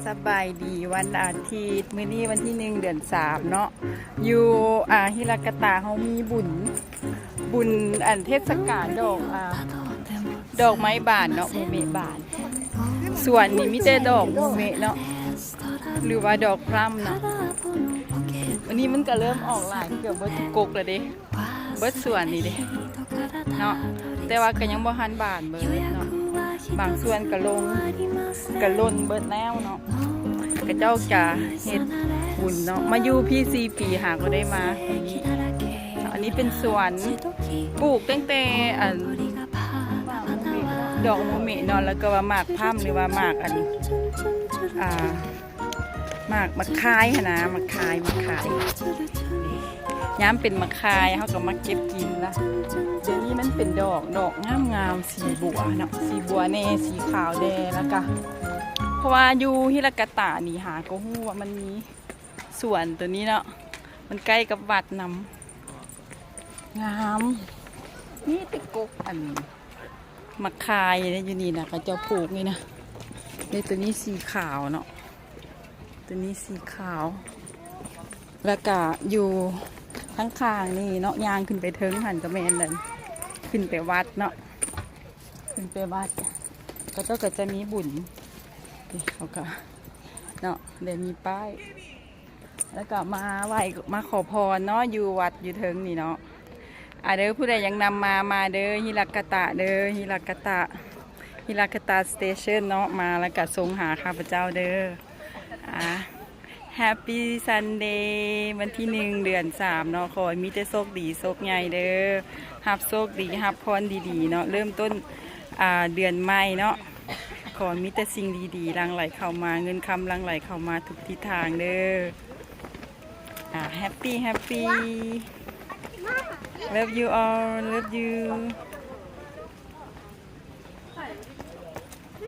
สบายดีวันอาทิตย์มื้อนี้วันที่1 เดือน 3เนาะอยู่ฮิรากาตะเขามีบุญอันเทศกาลดอกไม้บานเนาะโมเมบานส่วนนี้มีแต่ดอกโมเมเนาะหรือว่าดอกพลัมเนาะวันนี้มันก็เริ่มออกหลายเกือบเบิดทุกกกแล้วเด้เบิดส่วนนี่เด้เนาะแต่ว่าก็ยังบ่ทันบานเบิดเนาะบางส่วนก็ล้นเบิดแล้วเนาะก็เจ้าจะเฮ็ดบุญเนาะมาอยู่พี่4 ปีหาก็ได้มาอันนี้เป็นสวนปลูกตั้งแต่ดอกโมเมะเนาะแล้วก็ว่าหมากพร่ำหรือว่าหมากหมากคายนะหมากคายย้ำเป็นมะคายเขาก็มาเก็บกินนะเดี๋ยวนี้มันเป็นดอกงามสีบัวเนาะสีบัวเนสีขาวแดงแล้วก็เพราะว่าอยู่ฮิรากาตะนี่หาก็ฮู้ว่ามันมีสวนตัวนี้เนาะมันใกล้กับวัดนำงามนี่ตะกกอันมะคายอยู่นี่นะเขาจะปลูกนี่นะในตัวนี้สีขาวเนาะตัวนี้สีขาวแล้วก็อยู่ข้างๆนี่เนาะยางขึ้นไปเทิงหันกระแมนเลยขึ้นไปวัดเนาะขึ้นไปวัดก็จะมีบุญนี่เขาก็เนาะเดี๋ยวมีป้ายแล้วก็มาไหว้มาขอพรเนาะอยู่วัดอยู่เทิงนี่เนาะเด้อผู้ใดยังนำมาเด้อฮิรากาตะเด้อฮิรากาตะสเตชันเนาะมาแล้วก็ทรงหาข้าพเจ้าเด้อHappy Sunday วันที่1 เดือน 3เนาะขอมีแต่โชคดีโชคใหญ่เด้อรับโชคดีรับพรดีๆเนาะเริ่มต้นเดือนใหม่เนาะขอมีแต่สิ่งดีๆหลั่งไหลเข้ามาเงินคำหลั่งไหลเข้ามาทุกทิศทางเด้อHappy Love you all love you